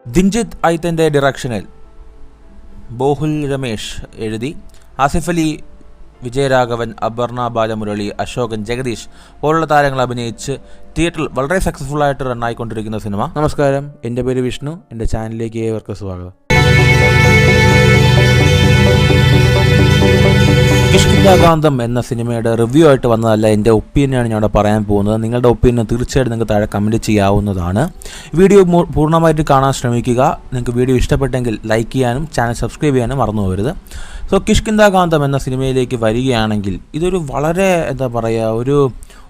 ദിൻജിത്ത് ഐത്തൻ്റെ ഡിറക്ഷനിൽ ബോഹുൽ രമേഷ് എഴുതി ആസിഫ് അലി, വിജയരാഘവൻ, അപർണ ബാലമുരളി, അശോകൻ, ജഗദീഷ് പോലുള്ള താരങ്ങൾ അഭിനയിച്ച് തിയേറ്ററിൽ വളരെ സക്സസ്ഫുൾ ആയിട്ട് റണ്ണായിക്കൊണ്ടിരിക്കുന്ന സിനിമ. നമസ്കാരം, എൻ്റെ പേര് വിഷ്ണു. എൻ്റെ ചാനലിലേക്ക് ഏവർക്കും സ്വാഗതം. കിഷ്കിന്ധാകാന്തം എന്ന സിനിമയുടെ റിവ്യൂ ആയിട്ട് വന്നതല്ല, എൻ്റെ ഒപ്പീനിയനാണ് ഞാൻ ഇവിടെ പറയാൻ പോകുന്നത്. നിങ്ങളുടെ ഒപ്പീനിയൻ തീർച്ചയായിട്ടും നിങ്ങൾക്ക് താഴെ കമൻറ്റ് ചെയ്യാവുന്നതാണ്. വീഡിയോ പൂർണ്ണമായിട്ട് കാണാൻ ശ്രമിക്കുക. നിങ്ങൾക്ക് വീഡിയോ ഇഷ്ടപ്പെട്ടെങ്കിൽ ലൈക്ക് ചെയ്യാനും ചാനൽ സബ്സ്ക്രൈബ് ചെയ്യാനും മറന്നു പോകരുത്. സോ കിഷ്കിന്ധാകാന്തം എന്ന സിനിമയിലേക്ക് വരികയാണെങ്കിൽ ഇതൊരു വളരെ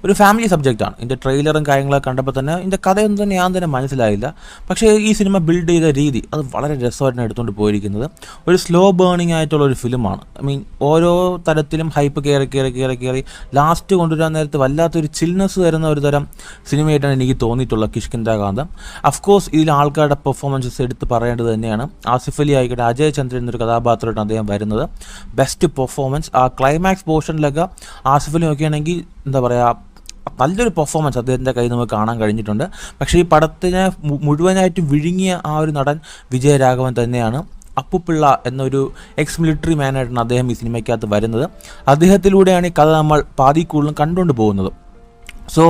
ഒരു ഫാമിലി സബ്ജക്റ്റാണ്. ഇതിൻ്റെ ട്രെയിലറും കാര്യങ്ങളൊക്കെ കണ്ടപ്പോൾ തന്നെ ഇതിൻ്റെ കഥയൊന്നും തന്നെ ഞാൻ തന്നെ മനസ്സിലായില്ല. പക്ഷേ ഈ സിനിമ ബിൽഡ് ചെയ്ത രീതി അത് വളരെ രസമായിട്ടാണ് എടുത്തുകൊണ്ട് പോയിരിക്കുന്നത്. ഒരു സ്ലോ ബേണിംഗ് ആയിട്ടുള്ളൊരു ഫിലിമാണ്. ഓരോ തരത്തിലും ഹൈപ്പ് കയറി ലാസ്റ്റ് കൊണ്ടുവരാൻ നേരത്ത് വല്ലാത്തൊരു ചിൽനെസ് തരുന്ന ഒരു തരം സിനിമയായിട്ടാണ് എനിക്ക് തോന്നിയിട്ടുള്ളത് കിഷ്കിന്ധാകാന്തം. അഫ്കോഴ്സ് ഇതിൽ ആൾക്കാരുടെ പെർഫോമൻസസ് എടുത്ത് പറയേണ്ടത് തന്നെയാണ്. ആസിഫ് അലി ആയിക്കോട്ടെ, അജയ് ചന്ദ്രൻ എന്നൊരു കഥാപാത്രമായിട്ടാണ് അദ്ദേഹം വരുന്നത്. Best performance. ആ ക്ലൈമാക്സ് പോർഷനിലൊക്കെ ആസിഫ് അലി നോക്കുകയാണെങ്കിൽ നല്ലൊരു പെർഫോമൻസ് അദ്ദേഹത്തിൻ്റെ കയ്യിൽ നമുക്ക് കാണാൻ കഴിഞ്ഞിട്ടുണ്ട്. പക്ഷേ ഈ പടത്തിനെ മുഴുവനായിട്ട് വിഴുങ്ങിയ ആ ഒരു നടൻ വിജയരാഘവൻ തന്നെയാണ്. അപ്പുപിള്ള എന്നൊരു എക്സ് മിലിറ്ററി മാനായിട്ടാണ് അദ്ദേഹം ഈ സിനിമയ്ക്കകത്ത് വരുന്നത്. അദ്ദേഹത്തിലൂടെയാണ് ഈ കഥ നമ്മൾ പാതി കൂടുതലും കണ്ടുകൊണ്ട് പോകുന്നത്. സോ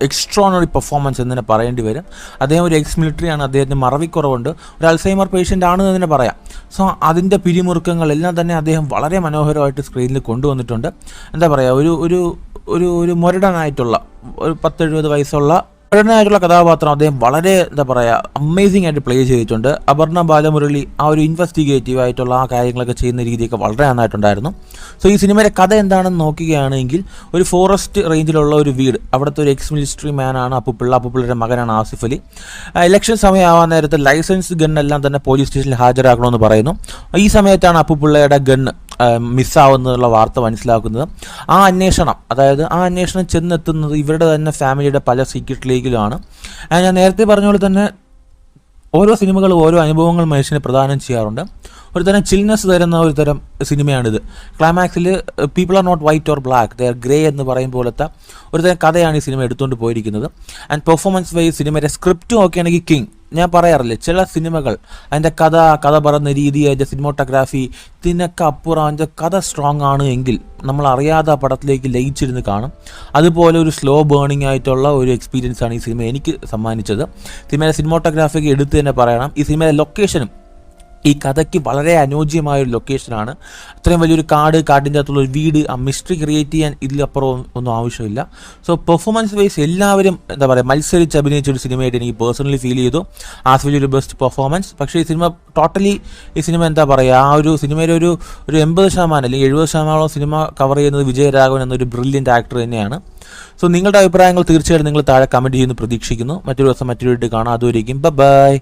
എക്സ്ട്രോണറി പെർഫോമൻസ് എന്ന് തന്നെ പറയേണ്ടി വരും. അദ്ദേഹം ഒരു എക്സ് മിലിറ്ററിയാണ്, അദ്ദേഹത്തിന് മറവിക്കുറവുണ്ട്, ഒരു അൽസൈമർ പേഷ്യൻ്റ് ആണെന്ന് തന്നെ പറയാം. സോ അതിൻ്റെ പിരിമുറുക്കങ്ങളെല്ലാം തന്നെ അദ്ദേഹം വളരെ മനോഹരമായിട്ട് സ്ക്രീനിൽ കൊണ്ടുവന്നിട്ടുണ്ട്. ഒരു മുരടനായിട്ടുള്ള ഒരു 10-70 വയസ്സുള്ള കഥാപാത്രം അദ്ദേഹം വളരെ അമേസിംഗ് ആയിട്ട് പ്ലേ ചെയ്തിട്ടുണ്ട്. അപർണ ബാലമുരളി ആ ഒരു ഇൻവെസ്റ്റിഗേറ്റീവ് ആയിട്ടുള്ള ആ കാര്യങ്ങളൊക്കെ ചെയ്യുന്ന രീതിയൊക്കെ വളരെ നന്നായിട്ടുണ്ടായിരുന്നു. സോ ഈ സിനിമയുടെ കഥ എന്താണെന്ന് നോക്കുകയാണെങ്കിൽ ഒരു ഫോറസ്റ്റ് റേഞ്ചിലുള്ള ഒരു വീട്, അവിടുത്തെ ഒരു എക്സ് മിലിറ്ററി മാനാണ് അപ്പുപിള്ള. അപ്പുപിള്ളയുടെ മകനാണ് ആസിഫ് അലി. ഇലക്ഷൻ സമയമാവാൻ നേരത്തെ ലൈസൻസ് ഗണ്ണെല്ലാം തന്നെ പോലീസ് സ്റ്റേഷനിൽ ഹാജരാക്കണമെന്ന് പറയുന്നു. ഈ സമയത്താണ് അപ്പുപിള്ളയുടെ ഗണ്ണ് മിസ്സാവുന്നതിനുള്ള വാർത്ത മനസ്സിലാക്കുന്നത്. ആ അന്വേഷണം ചെന്നെത്തുന്നത് ഇവരുടെ തന്നെ ഫാമിലിയുടെ പല സീക്രട്ട് ലീഗിലുമാണ്. ഞാൻ നേരത്തെ പറഞ്ഞ പോലെ തന്നെ ഓരോ സിനിമകളും ഓരോ അനുഭവങ്ങൾ മനുഷ്യന് പ്രദാനം ചെയ്യാറുണ്ട്. ഒരു തരം ചിൽനെസ് തരുന്ന ഒരു തരം സിനിമയാണിത്. ക്ലൈമാക്സിൽ people are not white or black, they are grey എന്ന് പറയും പോലത്തെ ഒരു തരം കഥയാണ് ഈ സിനിമ എടുത്തുകൊണ്ട് പോയിരിക്കുന്നത്. ആൻഡ് പെർഫോമൻസ് വൈസ് സിനിമയുടെ സ്ക്രിപ്റ്റ് നോക്കുകയാണെങ്കിൽ കിങ്. ഞാൻ പറയാറില്ലേ, ചില സിനിമകൾ അതിൻ്റെ കഥ പറയുന്ന രീതി, അതിൻ്റെ സിനിമോട്ടോഗ്രാഫി, ഇതിനൊക്കെ അപ്പുറം അതിൻ്റെ കഥ സ്ട്രോങ് ആണ് എങ്കിൽ നമ്മൾ അറിയാതെ ആ പടത്തിലേക്ക് ലയിച്ചിരുന്ന് കാണും. അതുപോലെ ഒരു സ്ലോ ബേണിംഗ് ആയിട്ടുള്ള ഒരു എക്സ്പീരിയൻസ് ആണ് ഈ സിനിമ എനിക്ക് സമ്മാനിച്ചത്. സിനിമയുടെ സിനിമോട്ടോഗ്രാഫിക്ക് എടുത്ത് തന്നെ പറയണം. ഈ സിനിമയുടെ ലൊക്കേഷനും ഈ കഥയ്ക്ക് വളരെ അനുയോജ്യമായൊരു ലൊക്കേഷനാണ്. അത്രയും വലിയൊരു കാടിൻ്റെ അകത്തുള്ള ഒരു വീട്, ആ മിസ്റ്ററി ക്രിയേറ്റ് ചെയ്യാൻ ഇതിലപ്പുറം ഒന്നും ആവശ്യമില്ല. സോ പെർഫോമൻസ് വൈസ് എല്ലാവരും മത്സരിച്ച് അഭിനയിച്ച ഒരു സിനിമയായിട്ട് എനിക്ക് പേഴ്സണലി ഫീൽ ചെയ്തു. ആസിഫ് ഒരു ബെസ്റ്റ് പെർഫോമൻസ്. പക്ഷേ ഈ സിനിമ ടോട്ടലി ആ ഒരു സിനിമയുടെ ഒരു 80% അല്ലെങ്കിൽ 70% സിനിമ കവർ ചെയ്യുന്നത് വിജയരാഘവൻ എന്നൊരു ബ്രില്യൻ്റ് ആക്ടർ തന്നെയാണ്. സോ നിങ്ങളുടെ അഭിപ്രായങ്ങൾ തീർച്ചയായിട്ടും നിങ്ങൾ താഴെ കമൻറ്റ് ചെയ്യുന്നു പ്രതീക്ഷിക്കുന്നു. മറ്റൊരു ദിവസം മറ്റൊരു വീഡിയോ കാണാം. അതുവരെയും ബൈ.